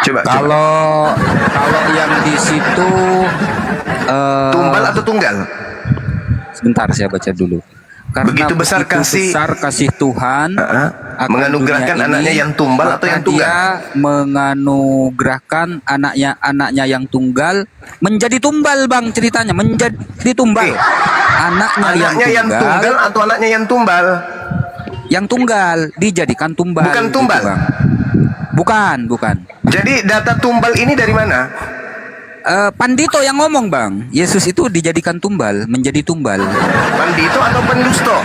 Coba. Kalau yang di situ Tumbal atau tunggal? sebentar saya baca dulu. Karena Begitu besar kasih Tuhan akan menganugerahkan dunia anaknya ini, yang tumbal atau yang maka tunggal? Dia menganugerahkan anaknya yang tunggal menjadi tumbal, Bang, ceritanya menjadi tumbal. Anaknya yang tunggal atau anaknya yang tumbal? Yang tunggal dijadikan tumbal. Bukan tumbal. Gitu, Bang. Bukan. Jadi data tumbal ini dari mana? Pandito yang ngomong, Bang. Yesus itu dijadikan tumbal, menjadi tumbal. Pandito atau pendusto?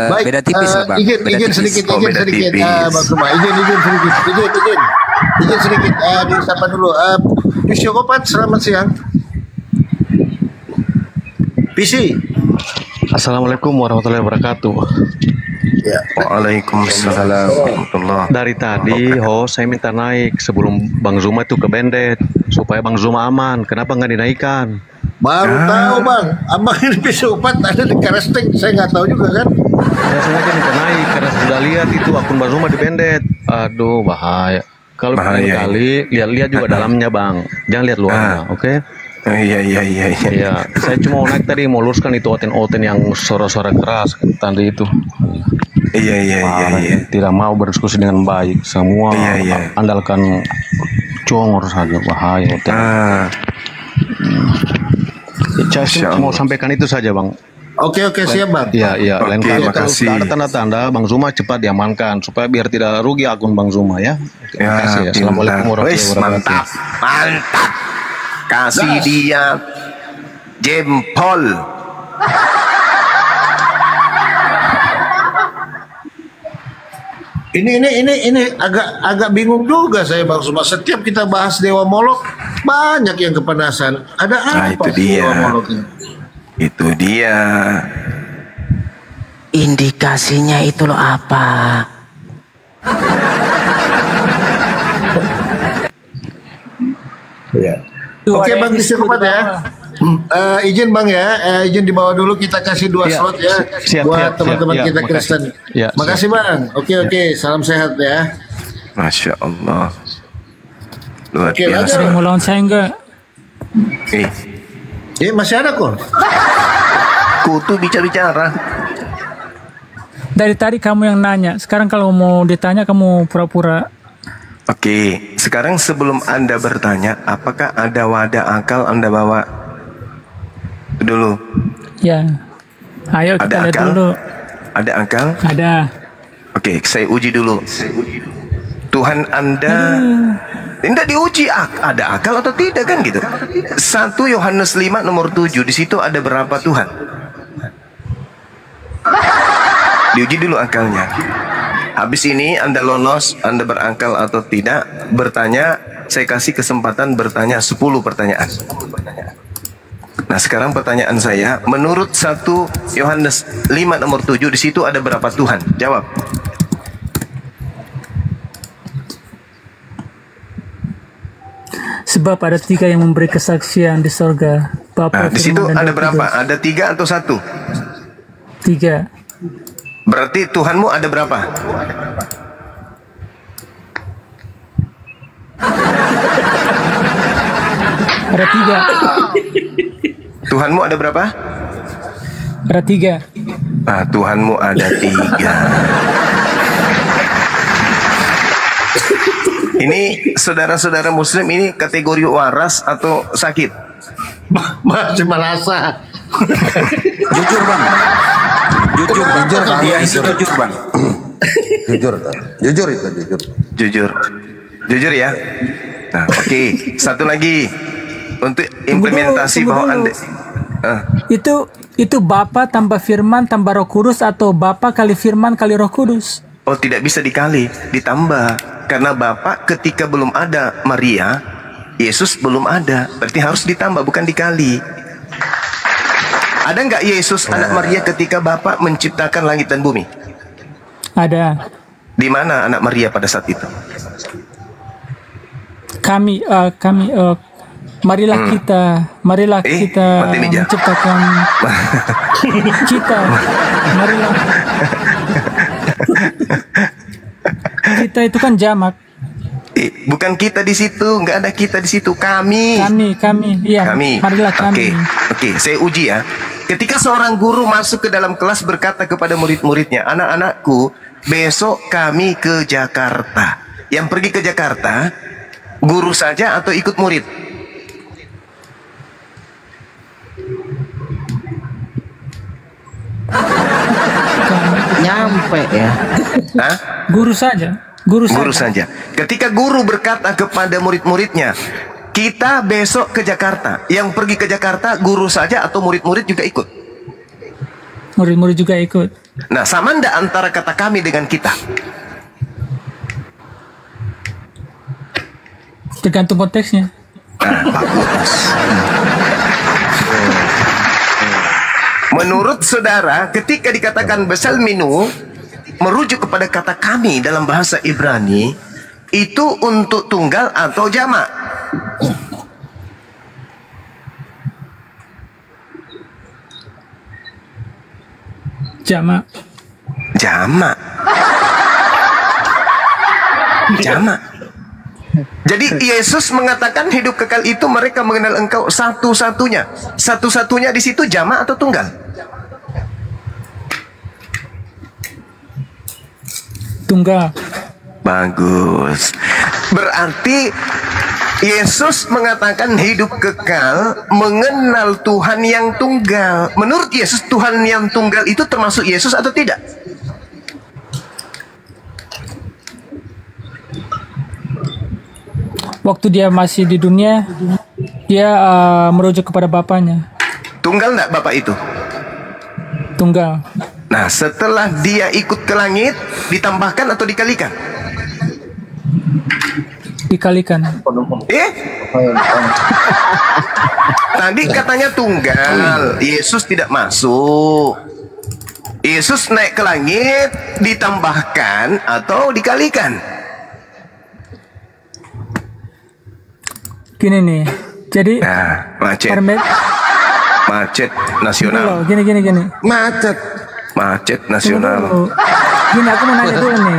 Baik, beda tipis lah, Bang. Izin sedikit, beda tipis. Bang Suma. Izin sedikit. Disapa dulu. Psikopat, selamat siang. PC. Assalamualaikum warahmatullahi wabarakatuh. Ya. Waalaikumsalam warahmatullahi. Dari tadi, saya minta naik sebelum Bang Zuma itu ke Bendet supaya Bang Zuma aman. Kenapa nggak dinaikkan? Baru tahu, Bang. Abang ini psikopat ada di Karestek. Saya nggak tahu juga kan. Saya sengaja minta naik karena sudah lihat itu akun Bang Zuma di Bendet. Aduh, bahaya. Kalau kali lihat juga dalamnya, Bang. Jangan lihat luarnya, oke? Iya. Iya, saya cuma mau naik tadi mau luruskan itu oten yang suara-suara keras tadi itu. Iya. Tidak mau berdiskusi dengan baik. Semua andalkan congor saja, bahaya. Saya mau sampaikan itu saja, Bang. Oke, siap, Bang. Iya. Lain kali kalau sudah ada tanda-tanda Bang Zuma cepat diamankan supaya biar tidak rugi akun Bang Zuma ya. Terima kasih. Assalamualaikum warahmatullahi wabarakatuh. Mantap. Kasih dia jempol. Ini agak bingung juga saya, Bang Suma. Setiap kita bahas Dewa Molok banyak yang kepanasan. Ada apa itu dia. Dewa Molok ini? Itu dia. Indikasinya itu loh apa? Ya. Oke, Bang, psikopat ya. Izin Bang ya, izin dibawa dulu, kita kasih 2 slot ya buat teman-teman kita Kristen. Makasih Bang. Oke, salam sehat ya. Masya Allah. Luar biasa. Sering melawan saya enggak? Masih ada kok. Kutu bicara-bicara. Dari tadi kamu yang nanya, sekarang kalau mau ditanya kamu pura-pura. Oke, sekarang sebelum Anda bertanya, apakah ada wadah akal Anda bawa dulu? Ya. Ayo kita lihat dulu. Ada akal? Ada. Oke, saya uji dulu. Tuhan Anda tidak diuji ada akal atau tidak kan gitu. 1 Yohanes 5 nomor 7, di situ ada berapa Tuhan? Diuji dulu akalnya. Habis ini Anda lolos, Anda berakal atau tidak, bertanya, saya kasih kesempatan bertanya 10 pertanyaan. Nah, sekarang pertanyaan saya, menurut 1 Yohanes 5 nomor 7, di situ ada berapa Tuhan? Jawab. Sebab ada 3 yang memberi kesaksian di sorga. Bapa, di situ ada berapa? Kudus. Ada 3 atau 1? 3. Berarti Tuhanmu ada berapa? Ada 3. Tuhanmu ada berapa? Ada 3. Tuhanmu ada 3. Ini saudara-saudara Muslim ini kategori waras atau sakit? Masih merasa. Jujur Bang. Jujur dia itu jujur Bang. Jujur ya. Nah, oke. Satu lagi untuk implementasi bahwa Anda itu Bapa tambah Firman tambah Roh Kudus atau Bapa kali Firman kali Roh Kudus? Oh, tidak bisa dikali, ditambah. Karena Bapa ketika belum ada Maria, Yesus belum ada. Berarti harus ditambah, bukan dikali. Ada nggak Yesus anak Maria ketika Bapa menciptakan langit dan bumi? Ada. Di mana anak Maria pada saat itu? Marilah kita menciptakan kita. Marilah. Kita itu kan jamak. titik. Bukan kita di situ, nggak ada kita di situ. Kami. Iya. Kami. Marilah kami. Oke, saya uji ya. Ketika seorang guru masuk ke dalam kelas berkata kepada murid-muridnya, anak-anakku, besok kami ke Jakarta. Yang pergi ke Jakarta, guru saja atau ikut murid? Nyampe ya. Hah? Guru saja. Guru saja. Ketika guru berkata kepada murid-muridnya, kita besok ke Jakarta. Yang pergi ke Jakarta guru saja atau murid-murid juga ikut? Murid-murid juga ikut. Nah, sama ndak antara kata kami dengan kita? Tergantung konteksnya. Nah, bagus. Menurut saudara, ketika dikatakan besal minu merujuk kepada kata kami dalam bahasa Ibrani, itu untuk tunggal atau jamak? Jamak. Jamak. Jamak. Jadi Yesus mengatakan hidup kekal itu mereka mengenal engkau satu-satunya. Satu-satunya di situ jamak atau tunggal? Tunggal. Bagus. Berarti Yesus mengatakan hidup kekal mengenal Tuhan yang tunggal. Menurut Yesus Tuhan yang tunggal itu termasuk Yesus atau tidak? Waktu dia masih di dunia, dia merujuk kepada Bapaknya. Tunggal enggak Bapak itu? Tunggal. Nah, setelah dia ikut ke langit, ditambahkan atau dikalikan? Dikalikan. Tadi katanya tunggal, Yesus tidak masuk. Yesus naik ke langit, ditambahkan atau dikalikan? Gini nih, jadi macet nasional. Gini. Macet nasional. Gini, aku mau nanya dulu nih.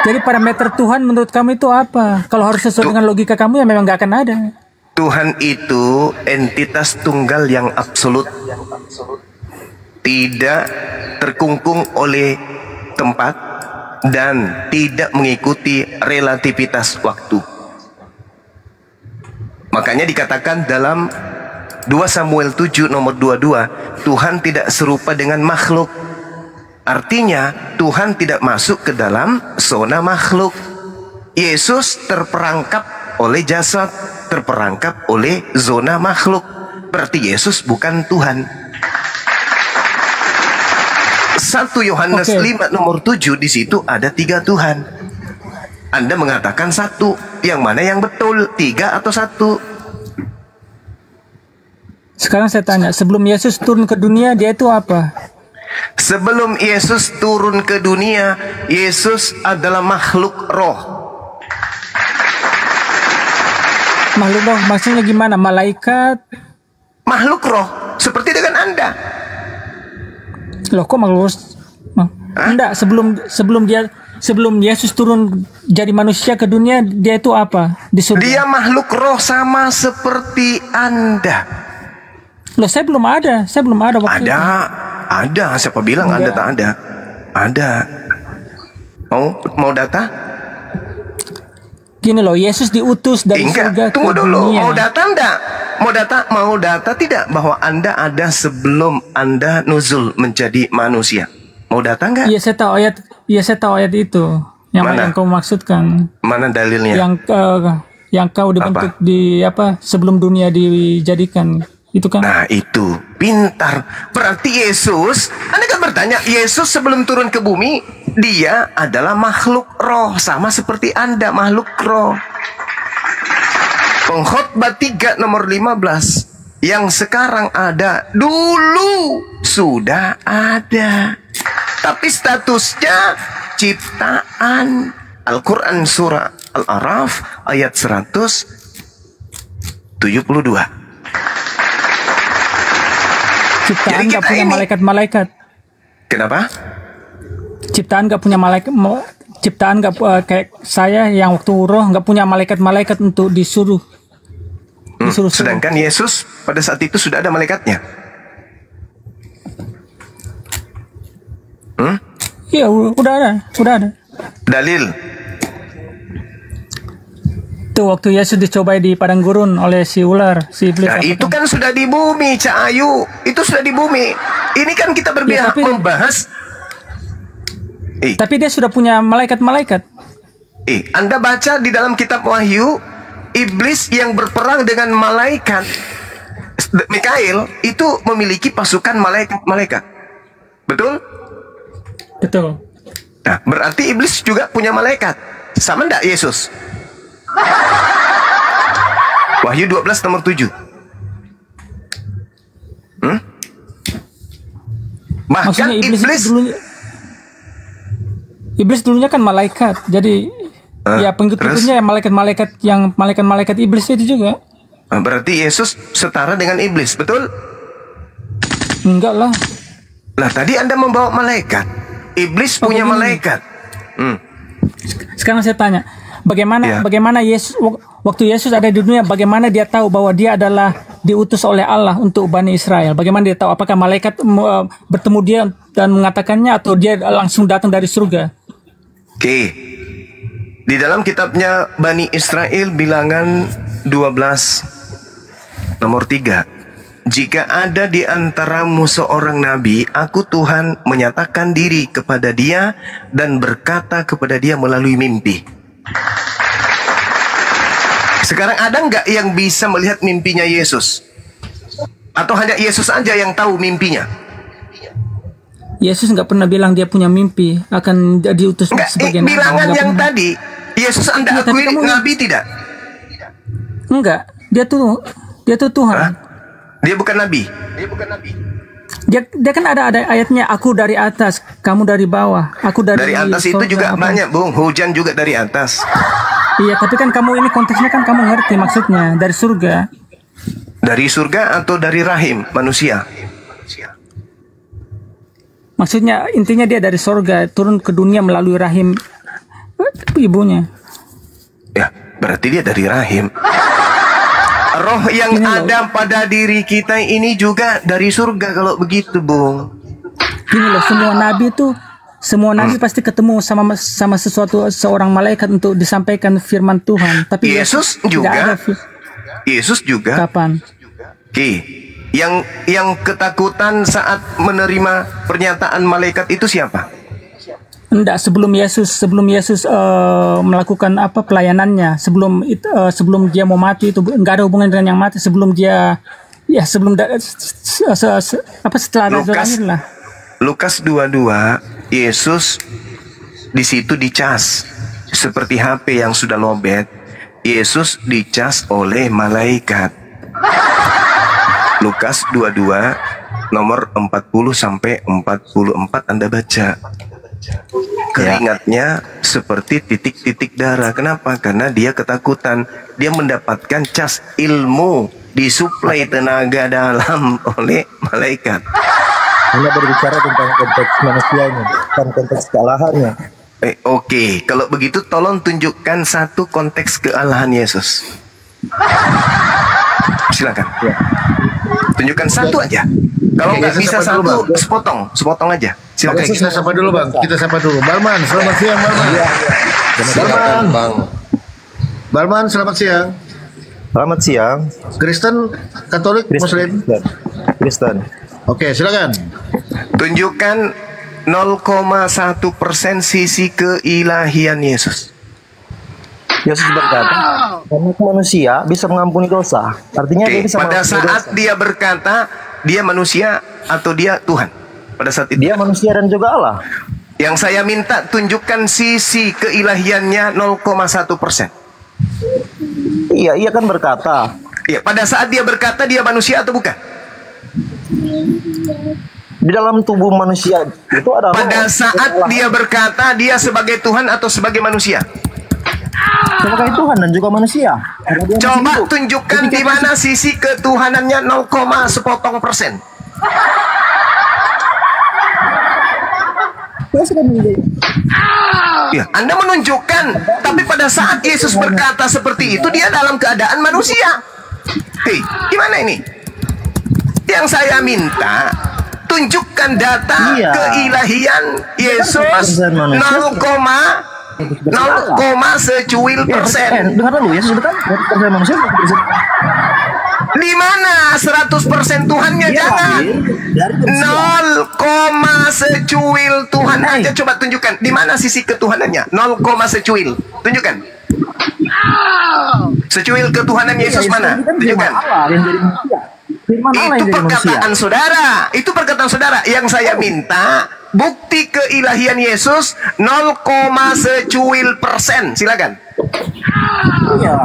Jadi parameter Tuhan menurut kamu itu apa? Kalau harus sesuai dengan logika kamu ya memang nggak akan ada. Tuhan itu entitas tunggal yang absolut, tidak terkungkung oleh tempat dan tidak mengikuti relativitas waktu. Makanya dikatakan dalam 2 Samuel 7 nomor 22, Tuhan tidak serupa dengan makhluk. Artinya Tuhan tidak masuk ke dalam zona makhluk. Yesus terperangkap oleh jasad, terperangkap oleh zona makhluk. Berarti Yesus bukan Tuhan. 1 Yohanes 5 nomor 7 di situ ada 3 Tuhan. Anda mengatakan 1, yang mana yang betul, 3 atau 1? Sekarang saya tanya, sebelum Yesus turun ke dunia, dia itu apa? Sebelum Yesus turun ke dunia, Yesus adalah makhluk roh. Makhluk roh, maksudnya gimana? Malaikat? Makhluk roh, seperti dengan Anda. Loh, kok makhluk roh? Enggak, sebelum Yesus turun jadi manusia ke dunia, dia itu apa? Di surga. Dia makhluk roh sama seperti Anda. Loh, saya belum ada waktu itu. Ada. Siapa bilang Anda tak ada? Ada. Mau data? Gini loh, Yesus diutus dari surga ke dulu. dunia. Mau data enggak? Mau data tidak bahwa Anda ada sebelum Anda nuzul menjadi manusia? Mau data enggak? Iya, saya tahu ayat itu. Yang kau maksudkan. Mana dalilnya? Yang kau dibentuk sebelum dunia dijadikan. Itu kan. Nah, itu pintar. Berarti Yesus, Anda kan bertanya, Yesus sebelum turun ke bumi, dia adalah makhluk roh, sama seperti Anda makhluk roh. Pengkhotbah 3 nomor 15, yang sekarang ada, dulu sudah ada. Tapi statusnya ciptaan. Al-Quran surah Al-Araf ayat 172. Ciptaan gak punya malaikat-malaikat. Kenapa? Ciptaan gak punya malaikat. ciptaan nggak kayak saya yang waktu roh nggak punya malaikat-malaikat untuk disuruh. Sedangkan Yesus pada saat itu sudah ada malaikatnya. Iya, udah ada. Dalil. Itu waktu Yesus dicobai di padang gurun oleh si ular, si iblis. Nah, itu kan sudah di bumi, Cak Ayu. Itu sudah di bumi. Ini kan kita Ya, membahas. Tapi dia sudah punya malaikat-malaikat. Anda baca di dalam kitab Wahyu, iblis yang berperang dengan malaikat Mikail itu memiliki pasukan malaikat. Betul? Betul. Nah, berarti iblis juga punya malaikat. Sama enggak Yesus? Wahyu 12 nomor 7. Bahkan Maksudnya iblis dulunya kan malaikat. Jadi ya pengikut-pengikutnya malaikat-malaikat iblis itu juga. Berarti Yesus setara dengan iblis, betul? Enggak lah. Lah tadi Anda membawa malaikat. Iblis punya malaikat. Sekarang saya tanya, bagaimana Yesus waktu Yesus ada di dunia, bagaimana dia tahu bahwa dia adalah diutus oleh Allah untuk Bani Israel? Bagaimana dia tahu? Apakah malaikat bertemu dia dan mengatakannya, atau dia langsung datang dari surga? Oke. Di dalam kitabnya Bani Israel bilangan 12 nomor 3. Jika ada di antaramu seorang nabi, aku Tuhan menyatakan diri kepada dia dan berkata kepada dia melalui mimpi. Sekarang ada nggak yang bisa melihat mimpinya Yesus? Atau hanya Yesus aja yang tahu mimpinya? Yesus nggak pernah bilang dia punya mimpi akan diutus sebagai nabi. Bilangan yang tadi, Yesus Anda akui nabi tidak? Enggak, dia tuh Tuhan. Dia bukan nabi. Dia kan ada ayatnya, aku dari atas, kamu dari bawah. Aku dari atas itu juga banyak, Bung. Hujan juga dari atas. Iya, tapi kan kamu ini konteksnya kan kamu ngerti maksudnya dari surga. Dari surga atau dari rahim manusia? Maksudnya intinya dia dari surga turun ke dunia melalui rahim ibunya. Ya, berarti dia dari rahim. Roh yang ada pada diri kita ini juga dari surga kalau begitu, Bung. Gini loh, semua nabi pasti ketemu sama seorang malaikat untuk disampaikan firman Tuhan. Tapi Yesus juga. Yesus juga. Kapan? Yang ketakutan saat menerima pernyataan malaikat itu siapa? Enggak, sebelum Yesus melakukan pelayanannya, sebelum dia mau mati itu enggak ada hubungan dengan yang mati, setelah lahir lah. Lukas 22, Yesus di situ dicas seperti HP yang sudah lowbat. Yesus dicas oleh malaikat. Lukas 22 nomor 40 sampai 44 Anda baca. Keringatnya seperti titik-titik darah. Kenapa? Karena dia ketakutan. Dia mendapatkan cas ilmu, disuplai tenaga dalam oleh malaikat. Ini berbicara tentang konteks manusianya, bukan konteks kealahannya. Oke. Kalau begitu tolong tunjukkan satu konteks kealahan Yesus. Silakan. Tunjukkan satu aja. Kalau nggak bisa satu, sepotong aja. Silakan. Kita sapa dulu, Bang. Balman, selamat siang, Balman. Silakan, Bang. Balman, selamat siang. Selamat siang. Kristen, Katolik, Muslim? Kristen. Oke, silakan. Tunjukkan 0,1% sisi keilahian Yesus. Yesus berkata, karena manusia bisa mengampuni dosa. Artinya dia bisa pada saat dosa. dia berkata, dia manusia atau dia Tuhan? Pada saat itu dia manusia dan juga Allah. Yang saya minta tunjukkan sisi keilahiannya 0,1%. Iya, ia kan berkata. Iya, pada saat dia berkata dia manusia atau bukan? Di dalam tubuh manusia itu ada. Pada saat dia berkata dia sebagai Tuhan atau sebagai manusia? Sebagai Tuhan dan juga manusia. Coba tunjukkan di mana sisi ketuhanannya 0,1%. Ya, Anda menunjukkan, tapi pada saat Yesus berkata seperti itu, dia dalam keadaan manusia. Hei, gimana ini? Yang saya minta, tunjukkan data keilahian Yesus 0, secuil persen. Dengar dulu, Yesus itu kan persen manusia. Di mana 100% Tuhannya? Jangan 0, secuil Tuhan aja. Coba tunjukkan di mana sisi ketuhanannya. 0, secuil. Tunjukkan. Secuil ketuhanan Yesus mana? Tunjukkan. Itu perkataan saudara. Itu perkataan saudara. Yang saya minta bukti keilahian Yesus 0, secuil persen. Silakan. Iya.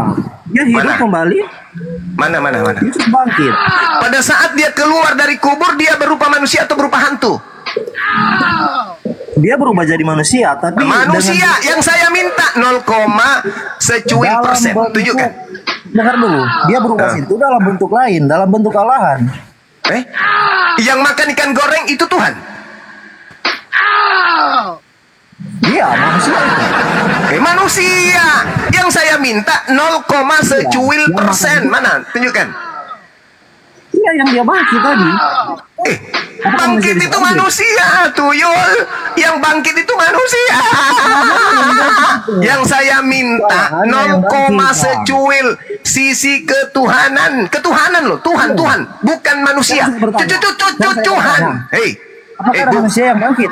Dia hidup kembali. Mana? Yesus bangkit. Pada saat dia keluar dari kubur, dia berupa manusia atau berupa hantu? Dia berubah jadi manusia, tapi manusia yang saya minta 0, secuil persen. Tunjukkan. Dengar dulu, dia berubah itu dalam bentuk lain, dalam bentuk Allahan. Yang makan ikan goreng itu Tuhan? Iya, manusia itu. Manusia. Yang saya minta 0, secuil persen. Mana? Tunjukkan. Iya, yang dia bangkit tadi. Bangkit itu manusia, tuyul. Yang bangkit itu manusia. Yang saya minta 0, secuil sisi ketuhanan. Ketuhanan loh, Tuhan, bukan manusia. Tuhan. Apakah ada manusia yang bangkit?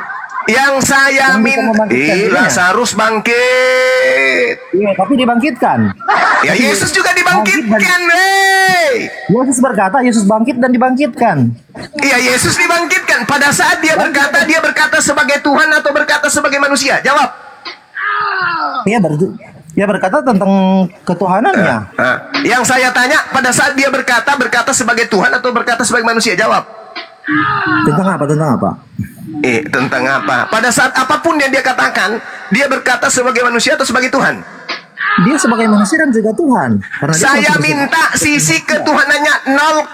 Yang saya minta, Lazarus bangkit. Iya, tapi dibangkitkan. Ya, Yesus juga dibangkitkan. Yesus berkata, Yesus bangkit dan dibangkitkan. Iya, Yesus dibangkitkan. Pada saat dia berkata sebagai Tuhan atau berkata sebagai manusia? Jawab. Dia berkata tentang ketuhanannya. Yang saya tanya, pada saat dia berkata sebagai Tuhan atau berkata sebagai manusia? Jawab. Tentang apa? Tentang apa? Pada saat apapun yang dia katakan, dia berkata sebagai manusia atau sebagai Tuhan? Dia sebagai manusia dan juga Tuhan. Karena saya minta sisi ketuhanannya 0,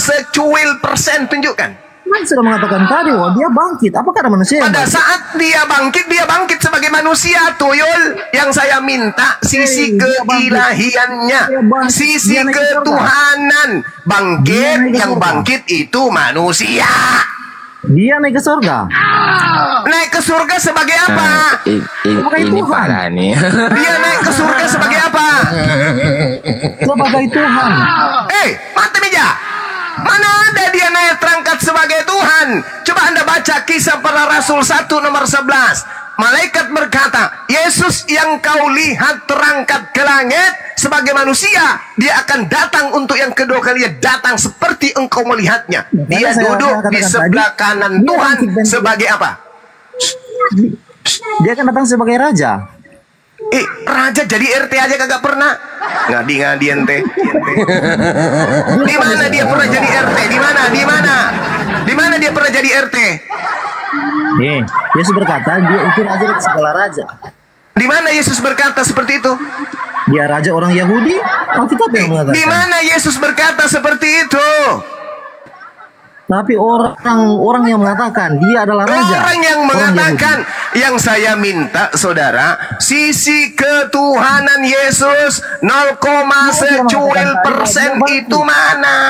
secuil persen. Tunjukkan. Kan sudah mengatakan tadi, dia bangkit. Apakah ada manusia yang pada saat dia bangkit sebagai manusia, tuyul. Yang saya minta sisi keilahiannya, sisi ketuhanan. Yang bangkit itu manusia. Dia naik ke surga. Naik ke surga sebagai apa? Ini parah nih. Dia naik ke surga sebagai apa? Sebagai Tuhan. Mati meja. Mana ada dia naik terangkat sebagai Tuhan? Coba Anda baca Kisah Para Rasul 1 nomor 11. Malaikat berkata, Yesus yang kau lihat terangkat ke langit sebagai manusia, dia akan datang untuk yang kedua kalinya datang seperti engkau melihatnya. Dia duduk di sebelah kanan Tuhan sebagai apa? Dia akan datang sebagai raja. Raja jadi RT aja kagak pernah. Ngadi ente. Di mana dia pernah jadi RT? Di mana dia pernah jadi RT? Yesus berkata dia itu raja dari segala raja. Di mana Yesus berkata seperti itu? Dia raja orang Yahudi. Alkitab yang mengatakan. Di mana Yesus berkata seperti itu? Tapi orang yang mengatakan dia adalah raja. Orang yang mengatakan, yang saya minta saudara, sisi ketuhanan Yesus 0, secuil persen itu mana?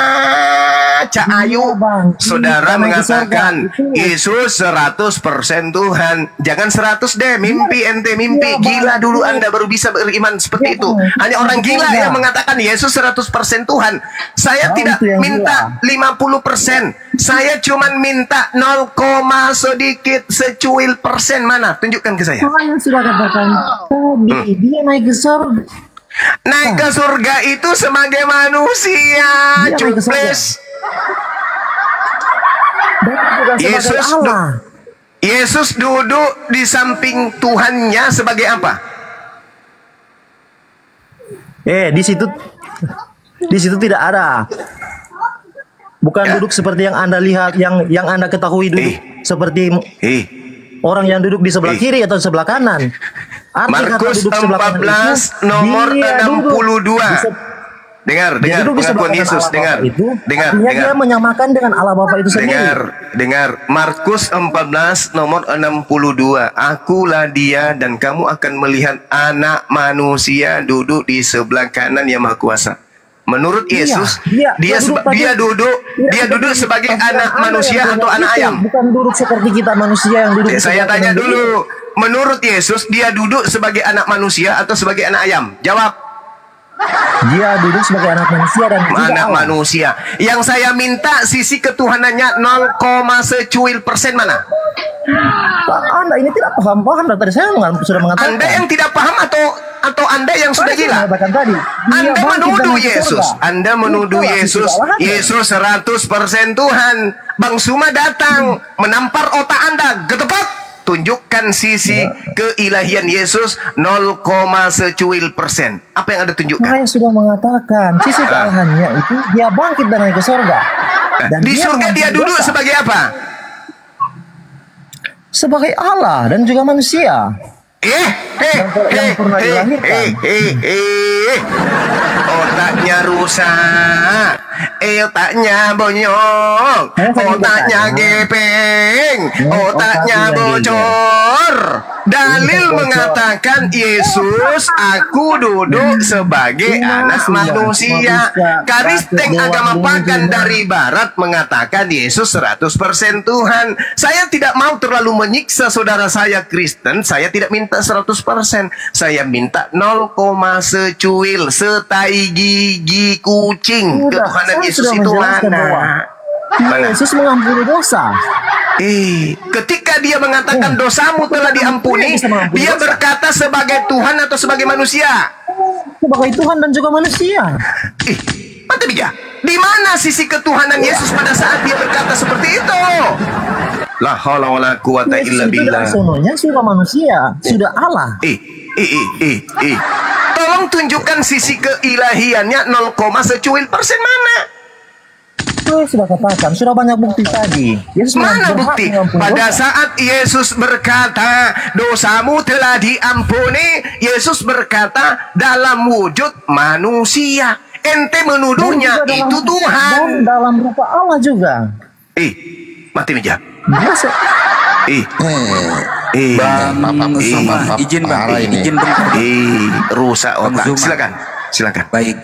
Cak Ayu, saudara mengatakan Yesus 100% Tuhan. Jangan 100 deh, mimpi ente mimpi. Gila dulu Anda baru bisa beriman seperti itu. Hanya orang gila yang mengatakan Yesus 100% Tuhan. Saya tidak minta 50%. Saya cuma minta 0, sedikit secuil persen. Mana? Tunjukkan ke saya. Tuhan sudah katakan tadi dia naik ke surga. Naik ke surga itu sebagai manusia. Cuples. Yesus duduk di samping Tuhannya sebagai apa? Di situ tidak ada. Bukan duduk seperti yang Anda lihat, yang Anda ketahui duduk seperti orang yang duduk di sebelah kiri atau sebelah kanan. Markus 14 nomor 62. dengar pengakuan Yesus, dengar. Dia menyamakan dengan Allah Bapa itu sendiri. Dengar Markus 14 nomor 62. Akulah dia dan kamu akan melihat anak manusia duduk di sebelah kanan yang Maha Kuasa. Menurut Yesus, dia duduk sebagai anak manusia atau anak ayam? Bukan duduk seperti kita manusia yang duduk. Saya tanya dulu, menurut Yesus dia duduk sebagai anak manusia atau sebagai anak ayam? Jawab. Dia duduk sebagai anak manusia dan anak manusia. Yang saya minta sisi ketuhanannya 0, secuil% mana? Anda ini tidak paham tadi saya sudah mengatakan. Anda yang tidak paham atau Anda yang sudah gila? Anda menuduh Yesus. Anda menuduh Yesus. Yesus 100% Tuhan. Bang Suma datang menampar otak Anda. Getepak. Tunjukkan sisi keilahian Yesus 0, secuil%. Apa yang Anda tunjukkan? Saya sudah mengatakan sisi kealahannya itu dia bangkit dan naik ke surga. Dan di surga dia duduk sebagai apa? Sebagai Allah dan juga manusia. Otaknya rusak, otaknya bonyok, otaknya gepeng, otaknya bocor. Dalil mengatakan Yesus, aku duduk sebagai anak manusia. Kristen agama pagan dari barat mengatakan Yesus 100% Tuhan. Saya tidak mau terlalu menyiksa saudara saya Kristen. Saya tidak minta 100%. Saya minta 0, secuil, setai gigi kucing. Ketuhanan Yesus itu mana? Yesus mengampuni dosa. Ketika dia mengatakan dosamu telah diampuni, dia berkata sebagai Tuhan atau sebagai manusia? Sebagai Tuhan dan juga manusia. Mata bija. Di mana sisi ketuhanan Yesus pada saat dia berkata seperti itu? La haula wala quwata illa billah. Sononya sudah manusia, sudah Allah. Tolong tunjukkan sisi keilahiannya 0, secuil% mana? Saya sudah katakan, sudah banyak bukti tadi. Yesus mana bukti? Pada saat Yesus berkata, dosamu telah diampuni, Yesus berkata dalam wujud manusia. Ente menuduhnya itu Tuhan. Dan dalam rupa Allah juga. Mati meja. Bang Suma, izin Bang, izin rusak otak. Silakan. Baik.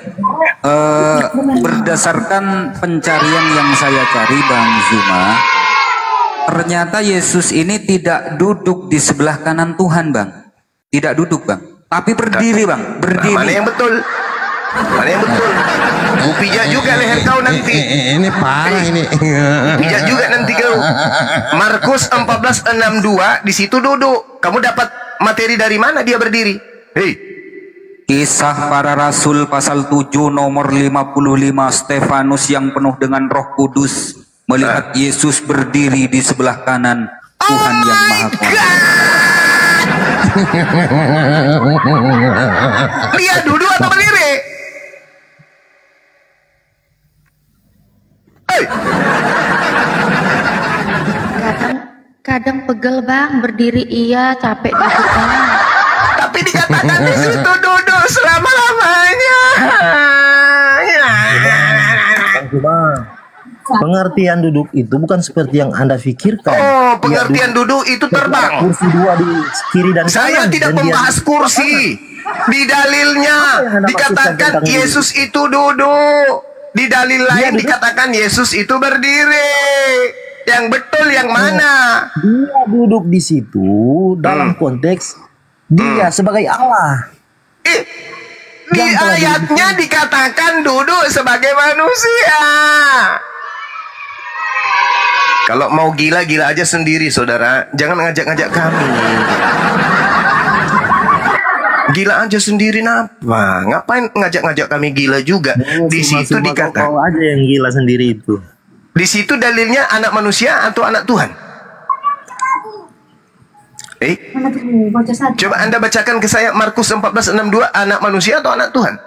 Berdasarkan pencarian yang saya cari Bang Zuma, ternyata Yesus ini tidak duduk di sebelah kanan Tuhan, Bang. Tidak duduk, Bang. Tapi berdiri, Bang. Berdiri. Mana yang betul? Pijak juga leher kau nanti. Ini parah ini. Pijak juga nanti kau. Markus 14:62 di situ duduk. Kamu dapat materi dari mana dia berdiri? Kisah Para Rasul pasal 7 nomor 55, Stefanus yang penuh dengan Roh Kudus melihat Yesus berdiri di sebelah kanan Tuhan yang Maha Kuasa. Dia duduk atau berdiri? Kadang pegel Bang, berdiri iya, capek duduk Bang. Tapi dikatakan di situ duduk selama-lamanya. Pengertian duduk itu bukan seperti yang Anda pikirkan. Pengertian duduk itu terbang. Kursi dua di kiri dan kanan. Saya tidak membahas kursi. Di dalilnya dikatakan Yesus itu duduk. Di dalil lain dikatakan Yesus itu berdiri. Yang betul yang mana? Dia duduk di situ dalam konteks dia sebagai Allah. Di ayatnya dikatakan duduk sebagai manusia. Kalau mau gila-gila aja sendiri, saudara. Jangan ngajak-ngajak kami. Gila aja sendiri napa? Ngapain ngajak-ngajak kami gila juga? Di situ dikatakan. Kau aja yang gila sendiri itu. Di situ dalilnya anak manusia atau anak Tuhan? Coba Anda bacakan ke saya Markus 14:62, anak manusia atau anak Tuhan?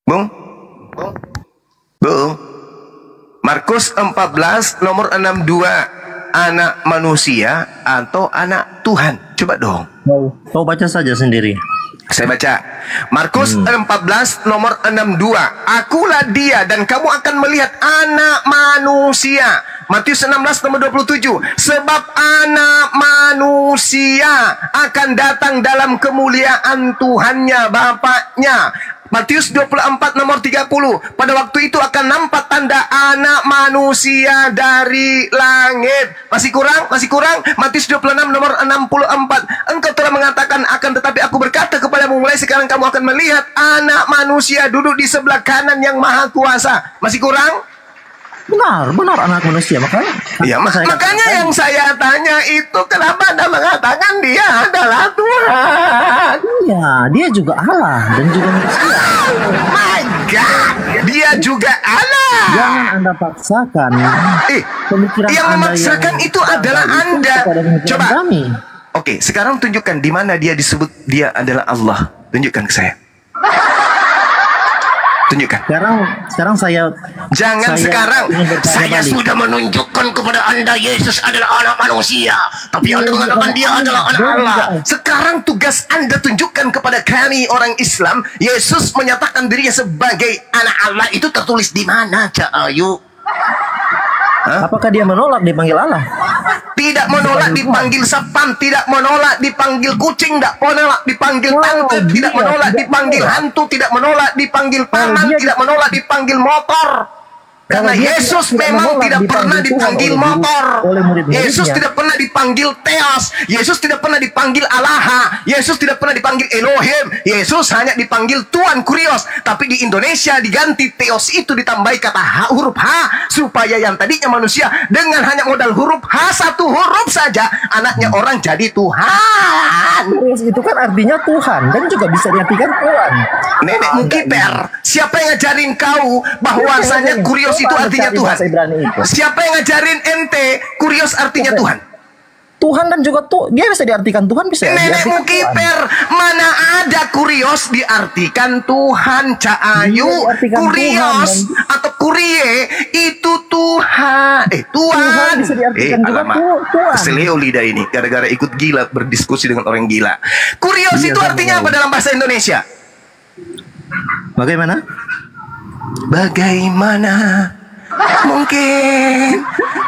Bung? Markus 14 nomor 62, anak manusia atau anak Tuhan? Coba dong. Kau baca saja sendiri. Saya baca Markus 14 nomor 62. Akulah dia dan kamu akan melihat anak manusia. Matius 16 nomor 27. Sebab anak manusia akan datang dalam kemuliaan Tuhannya Bapaknya. Matius 24 nomor 30. Pada waktu itu akan nampak tanda anak manusia dari langit. Masih kurang? Masih kurang? Matius 26 nomor 64. Engkau telah mengatakan akan, tetapi aku berkata kepadamu, mulai sekarang kamu akan melihat anak manusia duduk di sebelah kanan yang maha kuasa. Masih kurang? Benar anak manusia. Makanya ya, makanya yang saya tanya itu, kenapa Anda mengatakan dia adalah Tuhan? Iya, dia juga Allah dan juga manusia. Oh my God, dia juga Allah. Jangan Anda paksakan. Pemikiran yang memaksakan Anda itu adalah Anda. Coba. Kami. Oke, sekarang tunjukkan di mana dia disebut dia adalah Allah. Tunjukkan ke saya. Tunjukkan. Sekarang saya sekarang saya sudah menunjukkan kepada Anda Yesus adalah anak manusia, tapi Anda mengatakan dia adalah anak Allah. Sekarang tugas Anda tunjukkan kepada kami orang Islam, Yesus menyatakan dirinya sebagai anak Allah itu tertulis di mana, Cak Ayu? Apakah dia menolak dipanggil Allah? Tidak menolak dipanggil sapam, tidak menolak dipanggil kucing, tidak menolak dipanggil tante, tidak menolak dipanggil hantu, tidak menolak dipanggil paman, tidak menolak dipanggil motor. Karena Yesus memang tidak pernah dipanggil motor. Yesus tidak pernah dipanggil Theos. Yesus tidak pernah dipanggil Allah. Yesus tidak pernah dipanggil Elohim. Yesus hanya dipanggil Tuhan Kurios. Tapi di Indonesia diganti Theos itu ditambahi kata huruf H, supaya yang tadinya manusia dengan hanya modal huruf H, satu huruf saja, anaknya orang jadi Tuhan. Itu kan artinya Tuhan, dan juga bisa diartikan Tuhan. Nenekmu kiper. Siapa yang ngajarin kau bahwasanya Kurios itu artinya Tuhan? Siapa yang ngajarin ente Kurios artinya Tuhan? Tuhan dan juga dia bisa diartikan Tuhan, bisa. Nenekmu kiper. Mana ada Kurios diartikan Tuhan, Cak Ayu? Kurios atau kurie itu Tuhan. Tuhan bisa diartikan juga Tuhan. Keseleo lidah ini gara-gara ikut gila berdiskusi dengan orang gila. Kurios itu artinya apa dalam bahasa Indonesia? Bagaimana? Bagaimana mungkin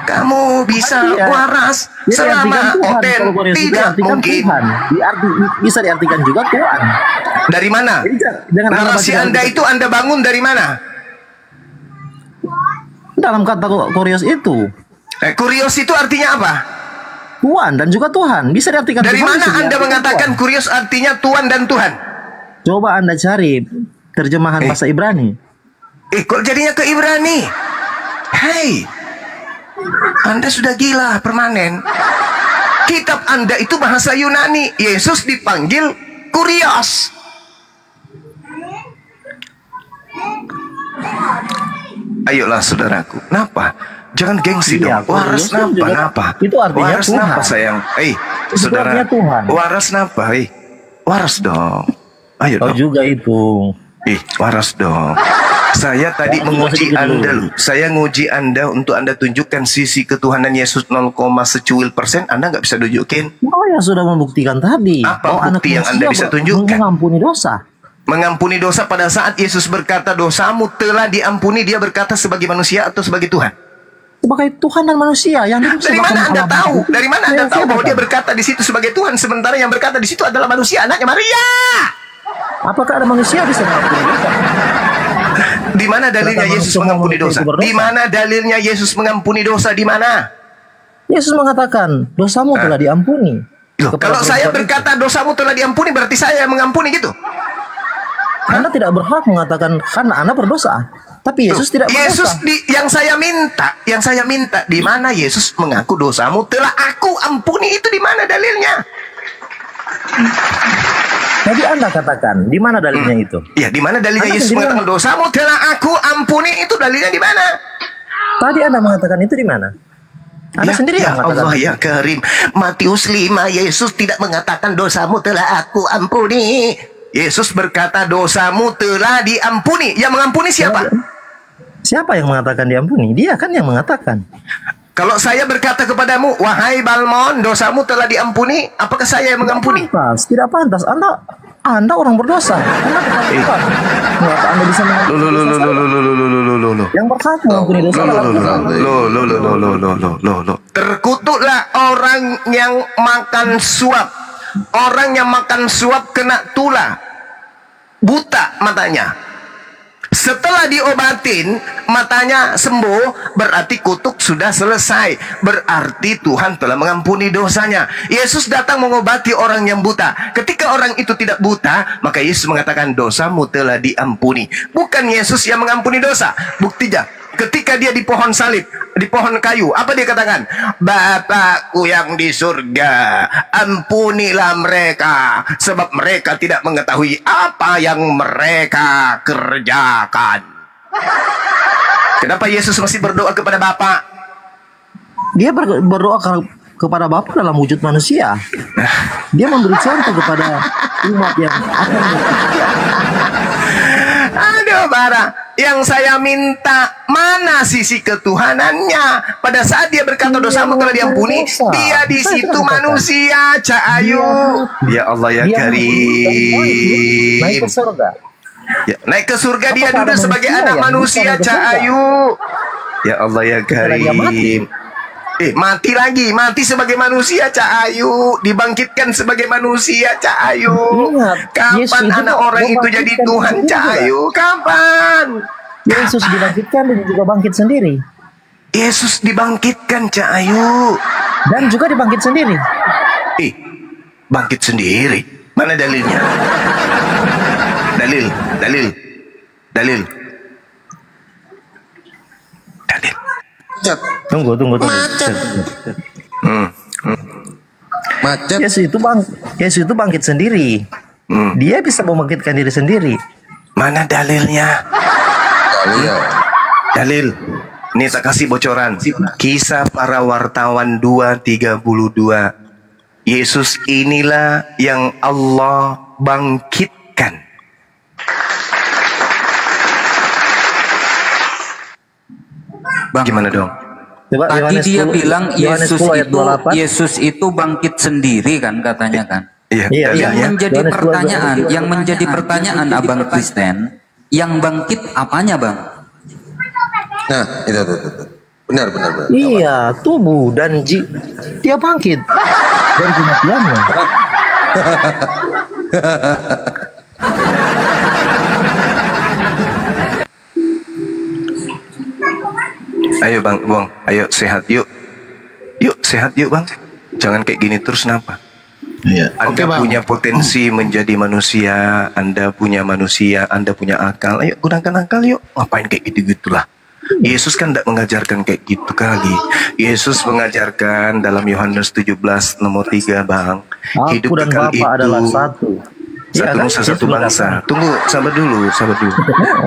kamu bisa waras selama Oten? Tidak mungkin. Bisa diartikan juga Tuhan. Dari mana? Narasi Anda itu Anda bangun dari mana? Dalam kata Kurios itu. Kurios itu artinya apa? Tuhan dan juga Tuhan. Bisa diartikan dari Tuhan. Dari mana Anda mengatakan Kurios artinya Tuhan dan Tuhan? Coba Anda cari terjemahan bahasa Ibrani. Kok jadinya ke Ibrani? Hei, Anda sudah gila permanen. Kitab Anda itu bahasa Yunani. Yesus dipanggil Kurios. Ayolah saudaraku, kenapa? Jangan gengsi dong. Waras napa? Itu artinya waras Tuhan. Napa sayang? Saudara. Waras napa? Waras dong. Ayo dong. Juga itu. Waras dong. Saya tadi menguji Anda loh. Saya nguji Anda untuk Anda tunjukkan sisi ketuhanan Yesus 0, secuil persen. Anda nggak bisa tunjukin. Ya sudah membuktikan tadi. Apa bukti yang Anda bisa tunjukkan? Mengampuni dosa. Mengampuni dosa pada saat Yesus berkata dosamu telah diampuni. Dia berkata sebagai manusia atau sebagai Tuhan? Sebagai Tuhan dan manusia. Dari mana Anda tahu? Dari mana Anda tahu bahwa dia berkata di situ sebagai Tuhan, sementara yang berkata di situ adalah manusia, anaknya Maria? Apakah ada manusia bisa mengampuni dosa? Di mana dalilnya Yesus mengampuni dosa? Di mana dalilnya Yesus mengampuni dosa? Di mana? Yesus mengatakan dosamu telah diampuni. Loh, kalau saya berkata dosamu telah diampuni, berarti saya mengampuni gitu? Anda tidak berhak mengatakan karena Anda berdosa. Tapi Yesus tidak berdosa. Yesus yang saya minta, di mana Yesus mengaku dosamu telah aku ampuni, itu di mana dalilnya? Jadi Anda katakan, di mana dalilnya itu? Ya, di mana dalilnya Yesus mengatakan dosamu telah aku ampuni, itu dalilnya di mana? Tadi Anda mengatakan itu di mana? Anda sendiri ya yang mengatakan. Allah ya Karim. Matius 5, Yesus tidak mengatakan dosamu telah aku ampuni. Yesus berkata dosamu telah diampuni. Yang mengampuni siapa? Siapa yang mengatakan diampuni? Dia kan yang mengatakan. Kalau saya berkata kepadamu, wahai Balmon, dosamu telah diampuni, apakah saya yang mengampuni? Tidak pantas. Anda orang berdosa. Mengapa Anda bisa yang berhak mengampuni dosa? Terkutuklah orang yang makan suap. Orang yang makan suap kena tulah, buta matanya. Setelah diobatin, matanya sembuh, berarti kutuk sudah selesai. Berarti Tuhan telah mengampuni dosanya. Yesus datang mengobati orang yang buta. Ketika orang itu tidak buta, maka Yesus mengatakan dosamu telah diampuni. Bukan Yesus yang mengampuni dosa. Buktinya, ketika dia di pohon salib, di pohon kayu, apa dia katakan? Bapakku yang di surga, ampunilah mereka, sebab mereka tidak mengetahui apa yang mereka kerjakan. Kenapa Yesus masih berdoa kepada Bapa? Dia berdoa kepada Bapa dalam wujud manusia. Dia memberi contoh kepada umat yang akan Aduh, Bara, yang saya minta, mana sisi ketuhanannya? Pada saat dia berkata dosamu telah diampuni, dia di situ manusia, Cak Ayu. Ya Allah ya Karim. naik ke surga. Ya, naik ke surga, dia duduk sebagai anak manusia, Cak Ayu. Ya Allah ya Karim. Mati lagi, mati sebagai manusia, Cak Ayu, dibangkitkan sebagai manusia, Cak Ayu. Kapan anak orang itu jadi Tuhan, Cak Ayu? Kapan? Yesus dibangkitkan dan juga bangkit sendiri. Yesus dibangkitkan, Cak Ayu, dan juga dibangkit sendiri. Bangkit sendiri. Mana dalilnya? Dalil. Tunggu. Macet. Yesus itu bangkit sendiri. Dia bisa membangkitkan diri sendiri. Mana dalilnya? Dalil. Ini tak kasih bocoran. Kisah para wartawan 2:32. Yesus inilah yang Allah bangkitkan. Bang, gimana dong? Tadi dia bilang Yesus itu bangkit sendiri kan katanya kan. Iya. Yang menjadi pertanyaan Abang Kristen, yang bangkit apanya, Bang? Nah, itu. Benar. Iya, tubuh dan dia bangkit dari kematiannya. Ayo Bang, ayo sehat yuk. Yuk sehat yuk Bang. Jangan kayak gini terus, kenapa? Iya. Anda punya potensi menjadi manusia, Anda punya akal. Ayo gunakan akal yuk. Ngapain kayak gitu-gitulah. Yesus kan tidak mengajarkan kayak gitu kali. Yesus mengajarkan dalam Yohanes 17 nomor 3, Bang. Hidup dan Bapa adalah satu. Satu nusa, satu bangsa. Tunggu, sabar dulu.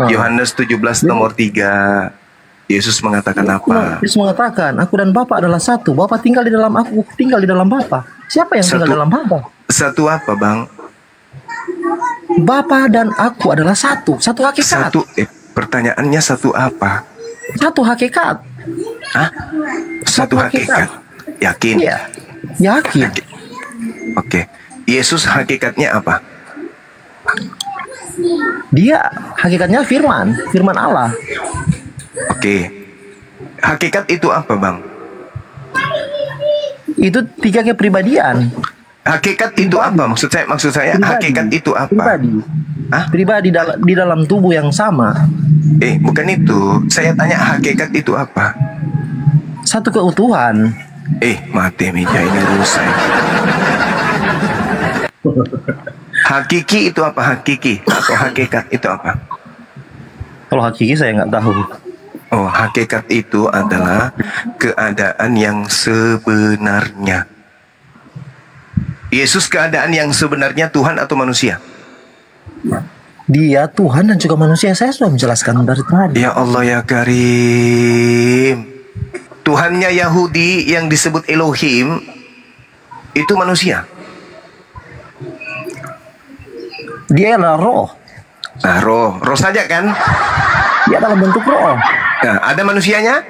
Yohanes 17 nomor 3. Yesus mengatakan apa? Yesus mengatakan, aku dan Bapa adalah satu. Bapa tinggal di dalam aku tinggal di dalam Bapa. Siapa yang tinggal di dalam Bapa? Satu apa, Bang? Bapa dan aku adalah satu. Satu hakikat. Pertanyaannya satu apa? Satu hakikat. Hah? Satu hakikat. Yakin? Iya. Yakin. Oke. Yesus hakikatnya apa? Dia hakikatnya firman Allah. Oke. Hakikat itu apa, Bang? Itu 3 kepribadian. Hakikat itu apa? Maksud saya hakikat itu apa? Pribadi di dalam tubuh yang sama. Bukan itu. Saya tanya hakikat itu apa? Satu keutuhan. Mati meja ini rusak. Hakiki itu apa? Hakiki atau hakikat itu apa? Kalau hakiki saya nggak tahu. Oh, hakikat itu adalah keadaan yang sebenarnya. Yesus keadaan yang sebenarnya Tuhan atau manusia? Dia Tuhan dan juga manusia. Saya sudah menjelaskan dari tadi. Ya Allah ya Karim. Tuhannya Yahudi yang disebut Elohim itu manusia. Dia adalah roh. Nah, roh saja kan? Dia dalam bentuk roh. Nah, ada manusianya?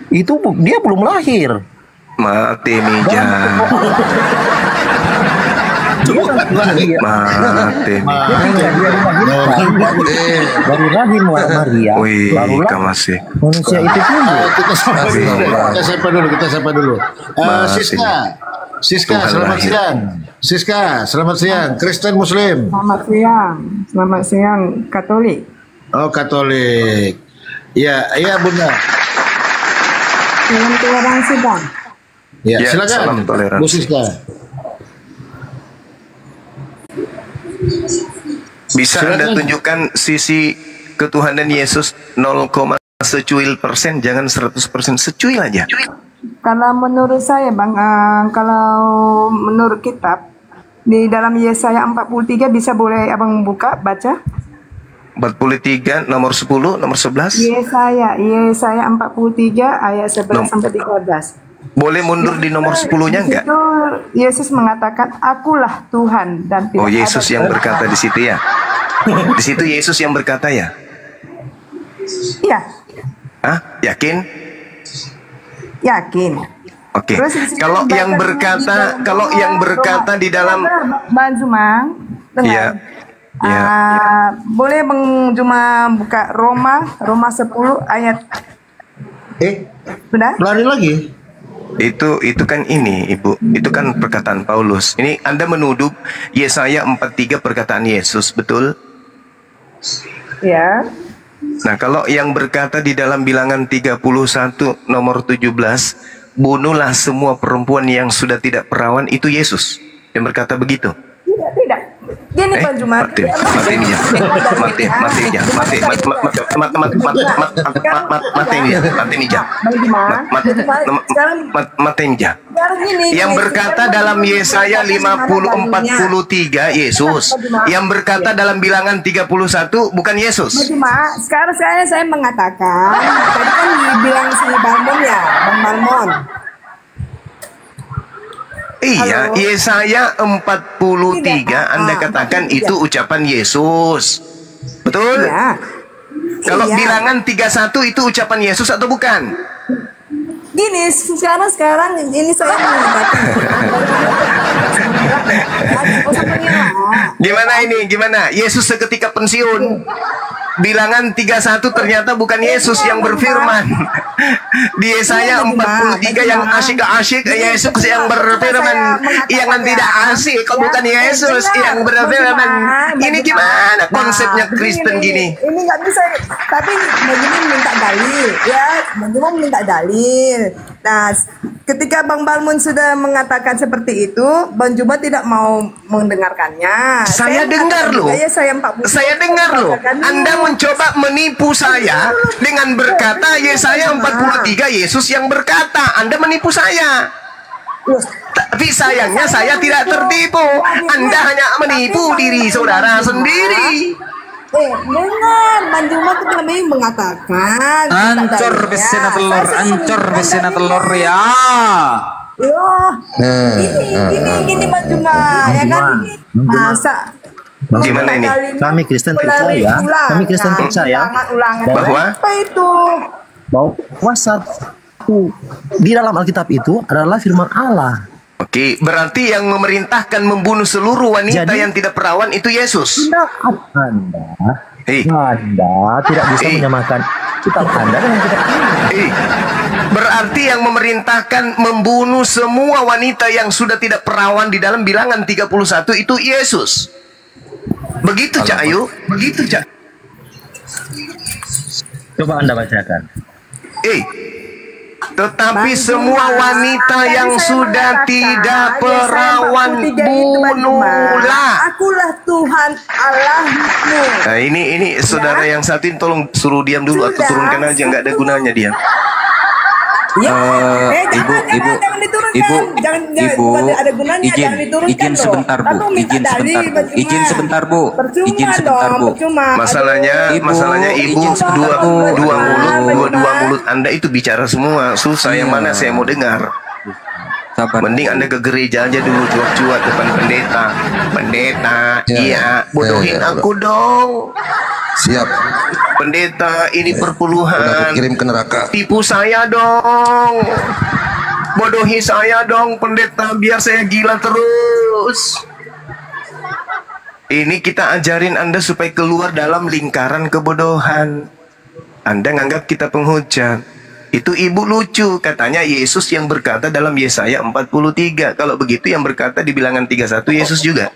Itu dia belum lahir. Mati meja. Dia Maria. Mati. Dari rahim Maria. Wih, masih. Manusia itu tumbuh. Kita sapa dulu. Siska, selamat siang. Siska, selamat siang. Kristen Muslim. Selamat siang. Katolik. Oh, Katolik. Ya, Bunda. Salam toleransi, Bang. Ya, silakan. Salam toleransi. Bu Siska. Bisa Anda tunjukkan sisi ketuhanan Yesus 0, secuil%, jangan 100%, secuil aja. Kalau menurut saya, Bang, kalau menurut kitab di dalam Yesaya 43 bisa boleh Abang buka baca? 43 nomor 10, nomor 11. Yesaya 43 ayat 11 sampai 13. Boleh mundur di nomor 10-nya enggak? Itu Yesus mengatakan, "Akulah Tuhan dan tidak." Oh, Yesus yang berkata di situ ya. Di situ Yesus yang berkata ya. Iya. Hah? Yakin? Yakin. Oke. Kalau yang berkata di dalam Bang Jumang, ya. Boleh Bang Juma buka Roma 10 ayat. Sudah? Lari lagi. Itu kan ini, Ibu. Itu kan perkataan Paulus. Ini Anda menuduh Yesaya 43 perkataan Yesus, betul? Ya. Nah, kalau yang berkata di dalam Bilangan 31 nomor 17, bunuhlah semua perempuan yang sudah tidak perawan, itu Yesus yang berkata begitu. Tidak. Gini Bang Juma. Mati dia. Yang berkata dalam Yesaya 50:43 Yesus. Yang berkata dalam Bilangan 31 bukan Yesus. Sekarang saya mengatakan, tadi kan dibilang si Balmon ya, Bang Balmon. Iya, Yesaya 43 Anda katakan itu ucapan Yesus. Betul? Iya. Kalau Bilangan 31 itu ucapan Yesus atau bukan? Gini, sekarang ini saya mengatakan. Gimana? Yesus seketika pensiun. Bilangan 31 ternyata bukan Yesus yang berfirman. Di Yesaya 43 yang asyik-asyik Yesus yang berfirman. Yang tidak asyik kok bukan Yesus yang berfirman. Ini gimana konsepnya Kristen gini? Ini nggak bisa. Tapi begini minta dalil, ya. Bagaimana minta dalil. Nah, ketika Bang Balmun sudah mengatakan seperti itu, Bang Juba tidak mau mendengarkannya. Saya dengar loh. Saya dengar loh. Anda mencoba menipu saya dengan berkata Yesaya 43 Yesus yang berkata. Anda menipu saya. Tapi sayangnya saya tidak tertipu. Anda hanya menipu diri saudara sendiri. Dengar, Bang Juma lebih mengatakan ancur besena telur ya. Gini Bang Juma, ya kan? Masa gimana ini? Kami Kristen percaya bahwa apa itu? Bahwa satu di dalam Alkitab itu adalah firman Allah. Oke, berarti yang memerintahkan membunuh seluruh wanita yang tidak perawan itu Yesus. Anda tidak bisa menyamakan kitab Anda dengan kitab Anda. Berarti yang memerintahkan membunuh semua wanita yang sudah tidak perawan di dalam Bilangan 31 itu Yesus. Begitu Cak Ayu, begitu Cak. Coba Anda bacakan. Tetapi semua wanita yang sudah tidak perawan bunuhlah. Akulah Tuhan Allahmu. Nah ini saudara yang satu ini tolong suruh diam dulu atau turunkan aja, nggak ada gunanya dia. Ibu, izin sebentar Bu. Masalahnya Ibu dua mulut Anda itu bicara semua. Susah yang mana saya mau dengar. Mending Anda ke gereja aja dulu, cuak-cuak depan pendeta. Iya, bodohin aku dong. Siap. Pendeta, ini perpuluhan. Kirim ke neraka. Tipu saya dong. Bodohi saya dong pendeta, biar saya gila terus. Ini kita ajarin Anda supaya keluar dalam lingkaran kebodohan. Anda nganggap kita penghujat. Itu ibu lucu, katanya Yesus yang berkata dalam Yesaya 43. Kalau begitu yang berkata di Bilangan 31 Yesus juga.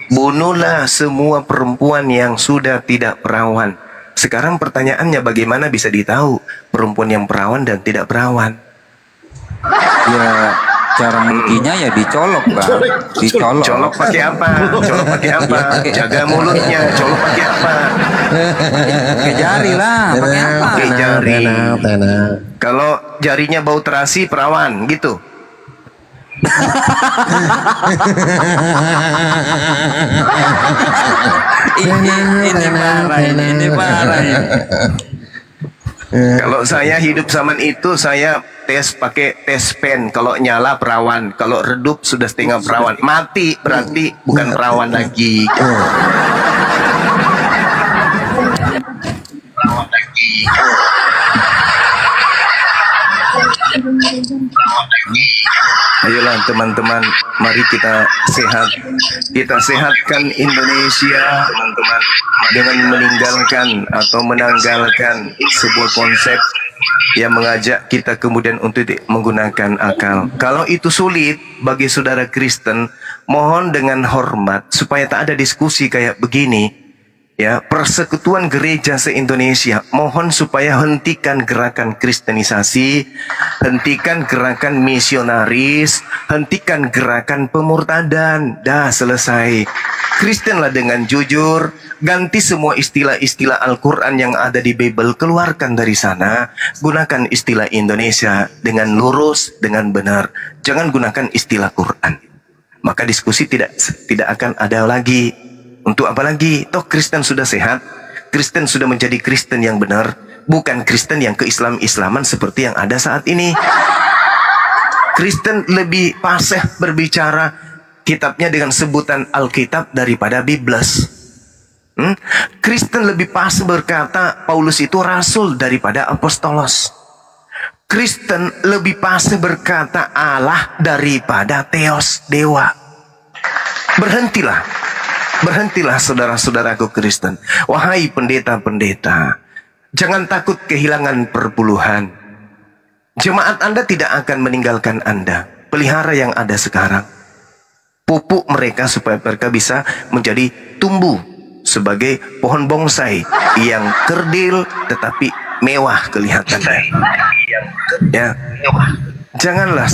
Bunuhlah semua perempuan yang sudah tidak perawan. Sekarang pertanyaannya, bagaimana bisa ditahu perempuan yang perawan dan tidak perawan? Ya, cara ngujinya ya dicolok, Bang. Dicolok. Colok pakai apa? Colok pakai apa? Jaga mulutnya. Colok pakai apa? Pakai jari lah. Pakai apa? Pakai jari. Kalau jarinya bau terasi, perawan, gitu. Ini parah ini. Kalau saya hidup zaman itu, saya tes pakai tes pen. Kalau nyala perawan, kalau redup sudah setengah perawan. Mati berarti bukan perawan lagi. Ayolah teman-teman, mari kita sehat. Kita sehatkan Indonesia, teman-teman, dengan meninggalkan atau menanggalkan sebuah konsep yang mengajak kita kemudian untuk menggunakan akal. Kalau itu sulit bagi saudara Kristen, mohon dengan hormat supaya tak ada diskusi kayak begini. Ya, Persekutuan Gereja se-Indonesia, mohon supaya hentikan gerakan kristenisasi, hentikan gerakan misionaris, hentikan gerakan pemurtadan. Dah selesai. Kristenlah dengan jujur, ganti semua istilah-istilah Al-Quran yang ada di Bible, keluarkan dari sana, gunakan istilah Indonesia dengan lurus, dengan benar. Jangan gunakan istilah Quran. Maka diskusi tidak akan ada lagi. Untuk apa lagi? Toh Kristen sudah sehat, Kristen sudah menjadi Kristen yang benar, bukan Kristen yang ke-Islam-Islaman seperti yang ada saat ini. Kristen lebih fasih berbicara kitabnya dengan sebutan Alkitab daripada Biblos. Kristen lebih fasih berkata Paulus itu rasul daripada apostolos. Kristen lebih fasih berkata Allah daripada Theos, dewa. Berhentilah saudara-saudaraku Kristen. Wahai pendeta-pendeta, jangan takut kehilangan perpuluhan. Jemaat Anda tidak akan meninggalkan Anda. Pelihara yang ada sekarang. Pupuk mereka supaya mereka bisa menjadi tumbuh sebagai pohon bonsai yang kerdil tetapi mewah kelihatannya. Ya. Janganlah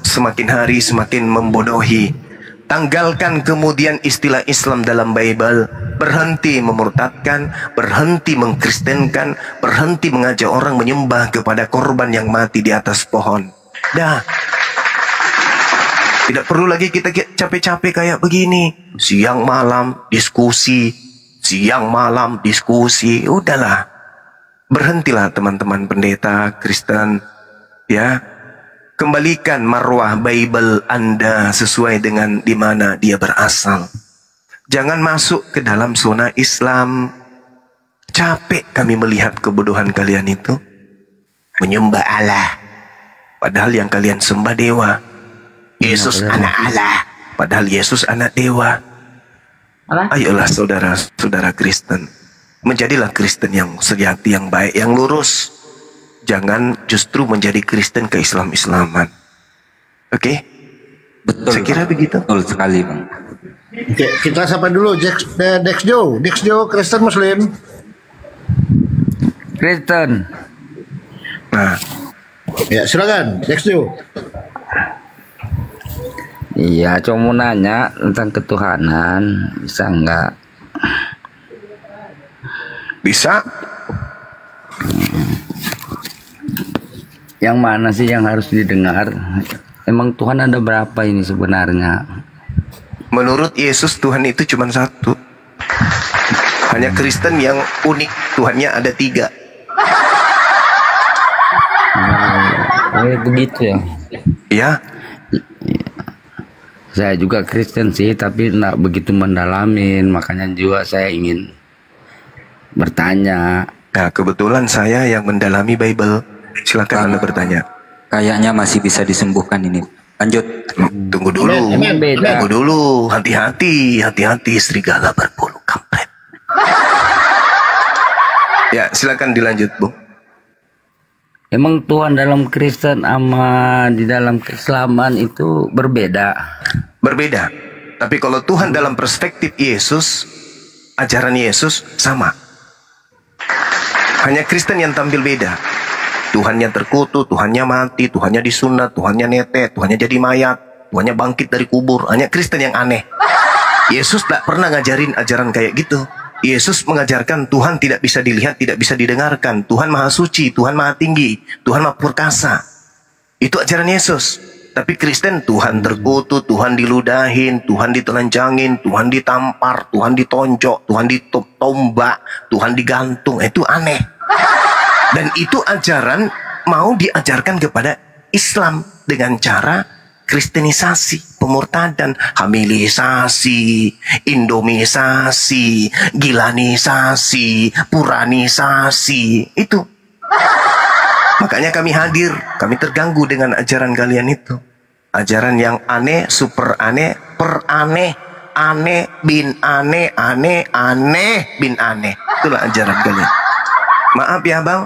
semakin hari semakin membodohi. Tanggalkan kemudian istilah Islam dalam Bible. Berhenti memurtadkan, berhenti mengkristenkan, berhenti mengajak orang menyembah kepada korban yang mati di atas pohon. Dah. Tidak perlu lagi kita capek-capek kayak begini. Siang malam diskusi. Udahlah. Berhentilah teman-teman pendeta Kristen. Ya. Kembalikan marwah Bible Anda sesuai dengan di mana dia berasal. Jangan masuk ke dalam zona Islam. Capek kami melihat kebodohan kalian itu. Menyembah Allah, padahal yang kalian sembah dewa. Yesus anak Allah, padahal Yesus anak dewa. Ayolah saudara-saudara Kristen, menjadilah Kristen yang sejati, yang baik, yang lurus. Jangan justru menjadi Kristen ke-Islam-Islaman. Oke? Betul. Saya kira begitu. Betul sekali, Bang. Oke, kita sapa dulu Dexjo Kristen Muslim. Kristen. Nah. Ya, silakan Dexjo. Iya, cuma mau nanya tentang ketuhanan, bisa enggak? Bisa. Yang mana sih yang harus didengar? Emang Tuhan ada berapa ini sebenarnya? Menurut Yesus Tuhan itu cuma satu. Hanya Kristen yang unik, Tuhannya ada 3. Begitu ya? Ya. Saya juga Kristen sih, tapi tidak begitu mendalamin. Makanya juga saya ingin bertanya. Nah, kebetulan saya yang mendalami Bible. Silakan Anda bertanya. Kayaknya masih bisa disembuhkan ini. Lanjut. Tunggu dulu. Tunggu dulu. Hati-hati, hati-hati serigala berbulu kampret. Ya, silakan dilanjut, Bu. Emang Tuhan dalam Kristen sama di dalam keislaman itu berbeda? Berbeda. Tapi kalau Tuhan dalam perspektif Yesus, ajaran Yesus sama. Hanya Kristen yang tampil beda. Tuhannya terkutuk, Tuhannya mati, Tuhannya disunat, Tuhannya netek, Tuhannya jadi mayat, Tuhannya bangkit dari kubur. Hanya Kristen yang aneh. Yesus tak pernah ngajarin ajaran kayak gitu. Yesus mengajarkan Tuhan tidak bisa dilihat, tidak bisa didengarkan. Tuhan maha suci, Tuhan maha tinggi, Tuhan maha perkasa. Itu ajaran Yesus. Tapi Kristen, Tuhan terkutuk, Tuhan diludahin, Tuhan ditelanjangin, Tuhan ditampar, Tuhan ditonjok, Tuhan ditombak, Tuhan digantung. Itu aneh. Dan itu ajaran mau diajarkan kepada Islam dengan cara kristenisasi, pemurtadan, hamilisasi, indomisasi, gilanisasi, puranisasi. Itu. Makanya kami hadir, kami terganggu dengan ajaran kalian itu. Ajaran yang aneh, super aneh, per aneh, aneh bin aneh, aneh, aneh bin aneh. Itulah ajaran kalian. Maaf ya Bang,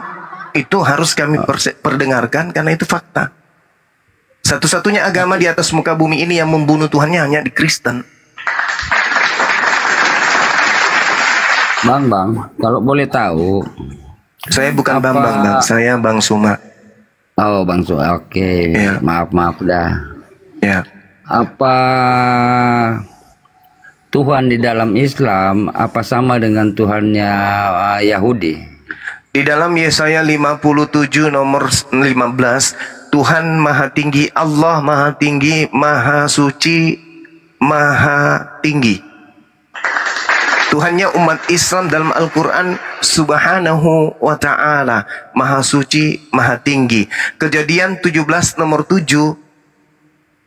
itu harus kami perdengarkan karena itu fakta. Satu-satunya agama di atas muka bumi ini yang membunuh Tuhannya hanya di Kristen. Bang, kalau boleh tahu. Saya bukan Bambang, Bang. Saya Bang Suma. Oh, Bang Suma. Oke. Ya. Maaf dah. Ya. Apa Tuhan di dalam Islam apa sama dengan Tuhannya Yahudi? Di dalam Yesaya 57 nomor 15, Tuhan maha tinggi, Allah maha tinggi, maha suci, maha tinggi. Tuhannya umat Islam dalam Al-Quran subhanahu wa ta'ala, maha suci, maha tinggi. Kejadian 17 nomor 7,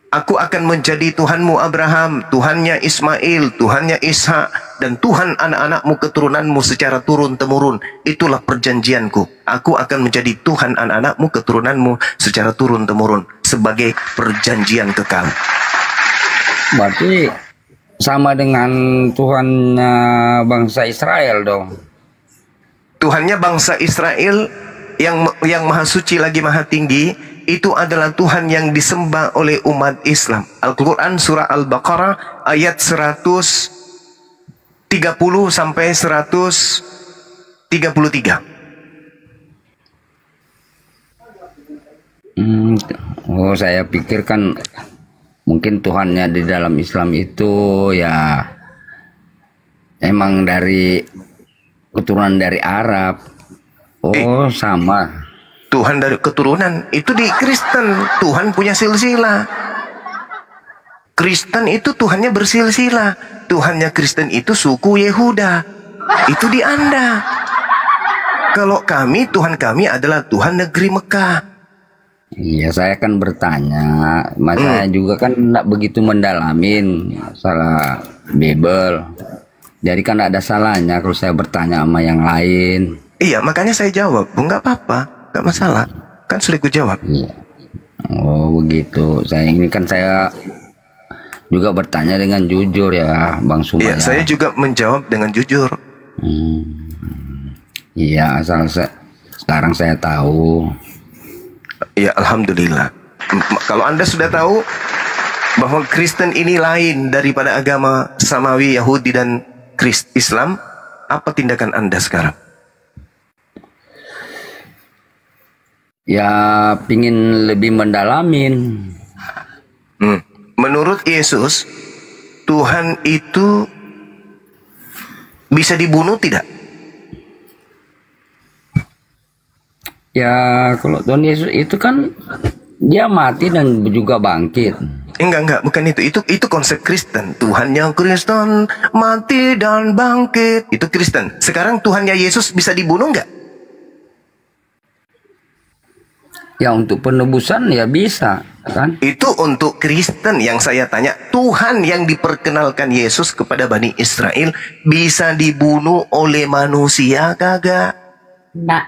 aku akan menjadi Tuhanmu Abraham, Tuhannya Ismail, Tuhannya Ishak, dan Tuhan anak-anakmu keturunanmu secara turun-temurun. Itulah perjanjianku. Aku akan menjadi Tuhan anak-anakmu keturunanmu secara turun-temurun sebagai perjanjian kekal. Berarti sama dengan Tuhannya bangsa Israel dong. Tuhannya bangsa Israel yang maha suci lagi maha tinggi, itu adalah Tuhan yang disembah oleh umat Islam. Al-Quran surah Al-Baqarah ayat 130 sampai 133. Oh, saya pikir kan mungkin Tuhannya di dalam Islam itu ya emang dari keturunan dari Arab. Oh, sama. Tuhan dari keturunan itu di Kristen. Tuhan punya silsilah. Kristen itu Tuhannya bersilsilah. Tuhannya Kristen itu suku Yehuda. Itu di Anda. Kalau kami, Tuhan kami adalah Tuhan negeri Mekah. Iya, saya kan bertanya. Mas saya juga kan tidak begitu mendalamin masalah Bible. Jadi kan tidak ada salahnya kalau saya bertanya sama yang lain. Iya, makanya saya jawab. Enggak apa-apa, enggak masalah. Kan sudah ku jawab. Iya. Oh, begitu. Saya juga bertanya dengan jujur ya, Bang Suma. Iya, saya juga menjawab dengan jujur. Iya, sekarang saya tahu. Ya, alhamdulillah. Kalau Anda sudah tahu bahwa Kristen ini lain daripada agama Samawi, Yahudi dan Islam, apa tindakan Anda sekarang? Ya, pingin lebih mendalamin. Menurut Yesus, Tuhan itu bisa dibunuh tidak? Ya, kalau Tuhan Yesus itu kan dia mati dan juga bangkit. Enggak, bukan itu. Itu konsep Kristen. Tuhan yang Kristen mati dan bangkit. Itu Kristen. Sekarang Tuhannya Yesus bisa dibunuh enggak? Ya, untuk penebusan ya bisa, kan? Itu untuk Kristen. Yang saya tanya, Tuhan yang diperkenalkan Yesus kepada Bani Israel bisa dibunuh oleh manusia kagak? Enggak.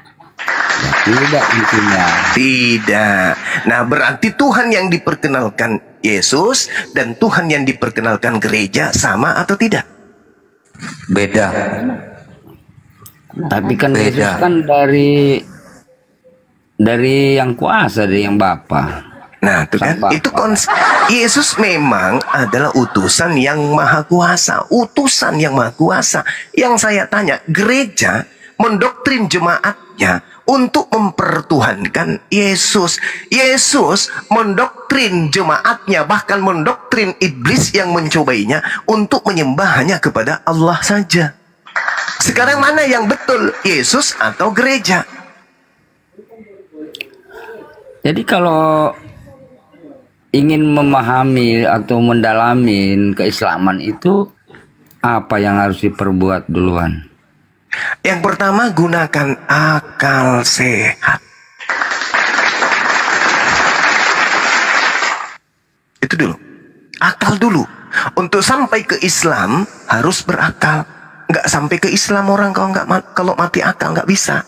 Tidak intinya. Tidak. Nah, berarti Tuhan yang diperkenalkan Yesus dan Tuhan yang diperkenalkan gereja sama atau tidak? Beda. Tapi kan Yesus kan dari yang kuasa, dari yang Bapa. Nah, itu kan, itu Yesus memang adalah utusan yang maha kuasa, utusan yang maha kuasa. Yang saya tanya, gereja mendoktrin jemaatnya untuk mempertuhankan Yesus. Yesus mendoktrin jemaatnya, bahkan mendoktrin iblis yang mencobainya untuk menyembah hanya kepada Allah saja. Sekarang mana yang betul, Yesus atau gereja? Jadi kalau ingin memahami atau mendalami keislaman itu, apa yang harus diperbuat duluan? Yang pertama, gunakan akal sehat. Itu dulu. Akal dulu. Untuk sampai ke Islam harus berakal. Nggak sampai ke Islam orang kalau mati akal nggak bisa.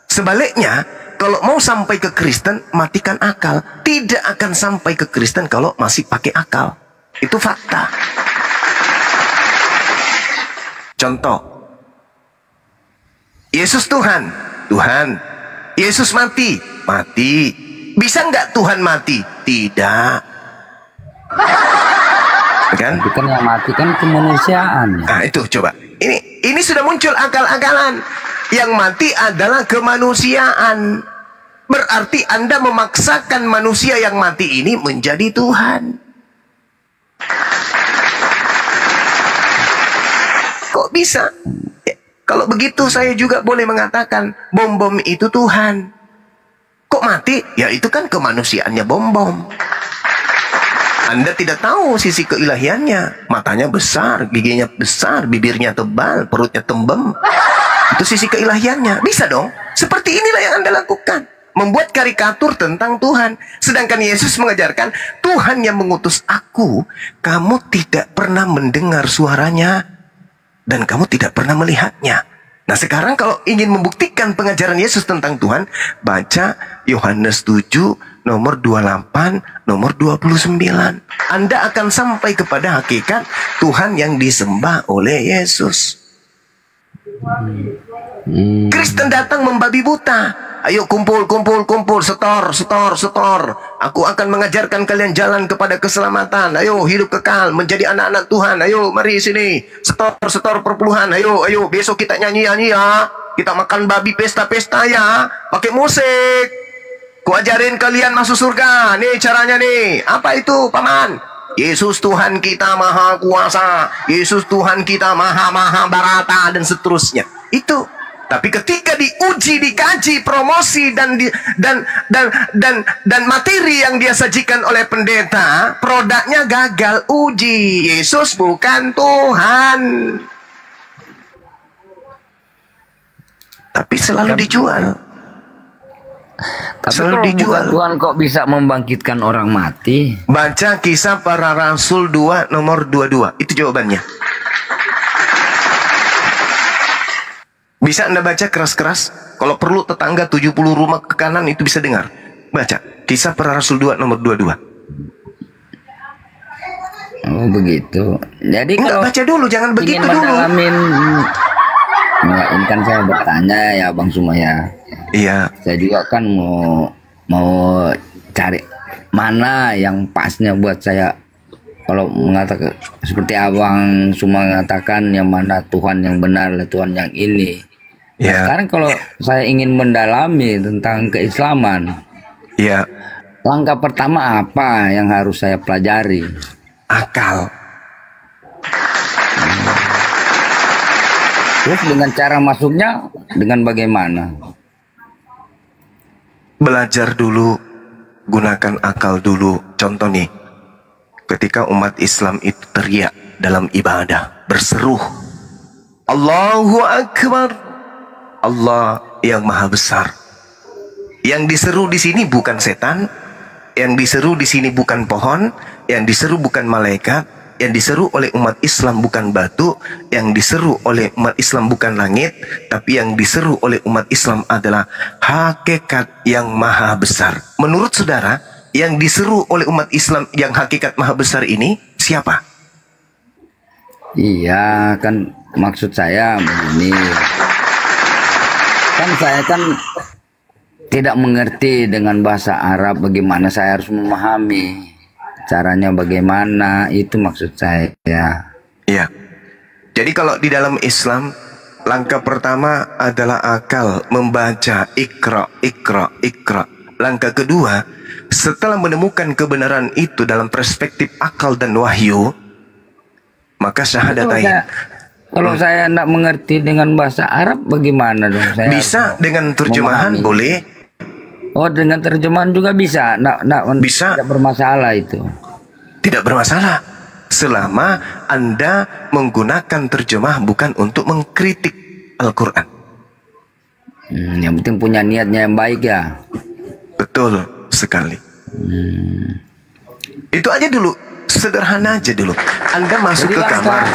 Sebaliknya, kalau mau sampai ke Kristen, matikan akal. Tidak akan sampai ke Kristen kalau masih pakai akal. Itu fakta. Contoh, Yesus Tuhan, Tuhan. Yesus mati, mati. Bisa nggak Tuhan mati? Tidak. Kan? Bukan yang mati kan kemanusiaan. Nah itu coba. Ini sudah muncul akal-akalan. Yang mati adalah kemanusiaan. Berarti Anda memaksakan manusia yang mati ini menjadi Tuhan. Kok bisa? Kalau begitu saya juga boleh mengatakan bom-bom itu Tuhan. Kok mati? Ya itu kan kemanusiaannya bom-bom. Anda tidak tahu sisi keilahiannya. Matanya besar, giginya besar, bibirnya tebal, perutnya tembem. Itu sisi keilahiannya. Bisa dong. Seperti inilah yang Anda lakukan. Membuat karikatur tentang Tuhan. Sedangkan Yesus mengajarkan, Tuhan yang mengutus aku, kamu tidak pernah mendengar suaranya. Dan kamu tidak pernah melihatnya. Nah sekarang kalau ingin membuktikan pengajaran Yesus tentang Tuhan, baca Yohanes 7, nomor 28, nomor 29. Anda akan sampai kepada hakikat Tuhan yang disembah oleh Yesus. Kristen datang membabi buta. Ayo kumpul, kumpul, kumpul, setor, setor, setor. Aku akan mengajarkan kalian jalan kepada keselamatan. Ayo hidup kekal, menjadi anak-anak Tuhan. Ayo mari sini, setor, setor perpuluhan. Ayo, ayo besok kita nyanyi-nyanyi ya. Kita makan babi pesta-pesta ya. Pakai musik. Ku ajarin kalian masuk surga. Nih caranya nih. Apa itu paman? Yesus Tuhan kita maha kuasa. Yesus Tuhan kita maha barata dan seterusnya. Itu. Tapi ketika diuji, dikaji, promosi dan materi yang dia sajikan oleh pendeta, produknya gagal uji. Yesus bukan Tuhan. Tapi selalu dijual. Tapi selalu dijual. Tuhan kok bisa membangkitkan orang mati? Baca Kisah Para Rasul 2 nomor 22. Itu jawabannya. Bisa Anda baca keras-keras. Kalau perlu tetangga 70 rumah ke kanan itu bisa dengar. Baca Kisah Para Rasul 2 nomor 22. Oh begitu. Jadi enggak, kalau baca dulu, jangan begitu dulu. Enggak, ini kan saya bertanya ya Bang Sumaya. Iya. Saya juga kan mau cari mana yang pasnya buat saya. Kalau mengatakan seperti Abang Suma mengatakan yang mana Tuhan yang benar, Tuhan yang ini. Ya. Sekarang kalau saya ingin mendalami tentang keislaman, ya. Langkah pertama apa yang harus saya pelajari? Akal. Terus dengan cara masuknya dengan bagaimana? Belajar dulu, gunakan akal dulu. Contoh nih, ketika umat Islam itu teriak dalam ibadah, berseru, Allahu Akbar. Allah yang maha besar. Yang diseru di sini bukan setan, yang diseru di sini bukan pohon, yang diseru bukan malaikat, yang diseru oleh umat Islam bukan batu, yang diseru oleh umat Islam bukan langit, tapi yang diseru oleh umat Islam adalah hakikat yang maha besar. Menurut saudara, yang diseru oleh umat Islam yang hakikat maha besar ini siapa? Iya, kan maksud saya begini. Kan saya kan tidak mengerti dengan bahasa Arab, bagaimana saya harus memahami. Caranya bagaimana, itu maksud saya. Iya. Jadi kalau di dalam Islam, langkah pertama adalah akal, membaca ikra, ikra, ikra. Langkah kedua, setelah menemukan kebenaran itu dalam perspektif akal dan wahyu, maka syahadatain. Kalau saya tidak mengerti dengan bahasa Arab, bagaimana dong? Saya bisa dengan terjemahan memahami. Boleh. Oh, dengan terjemahan juga bisa. Bisa. Tidak bermasalah itu. Tidak bermasalah selama Anda menggunakan terjemah bukan untuk mengkritik Al-Quran. Yang penting punya niatnya yang baik ya. Betul sekali. Itu aja dulu, sederhana aja dulu. Anda masuk ke kamar.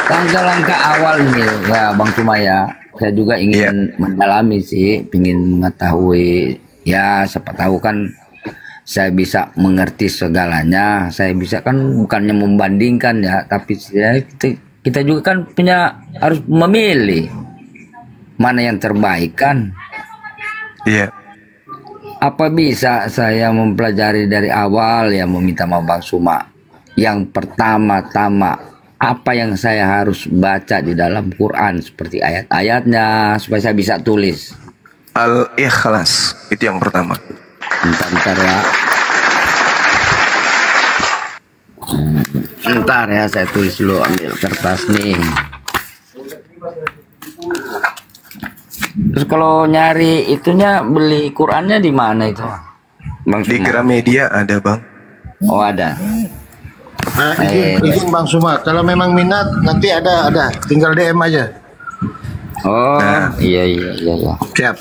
Langkah-langkah awal nih ya Bang Sumaya. Saya juga ingin mendalami sih, ingin mengetahui, ya siapa tahu kan saya bisa mengerti segalanya. Saya bisa kan bukannya membandingkan ya, tapi kita juga kan harus memilih mana yang terbaik kan. Iya. Apa bisa saya mempelajari dari awal ya, meminta sama Bang Suma. Yang pertama-tama, apa yang saya harus baca di dalam Quran, seperti ayat-ayatnya, supaya saya bisa tulis. Al-Ikhlas, itu yang pertama. Bentar ya. Bentar ya, saya tulis dulu, ambil kertas nih. Terus kalau nyari itunya, beli Qurannya di mana itu, Bang Suma? Di Gramedia ada, Bang. Oh, ada. Nah, izin Bang Suma, kalau memang minat nanti ada, tinggal DM aja. Oh, iya. Siap.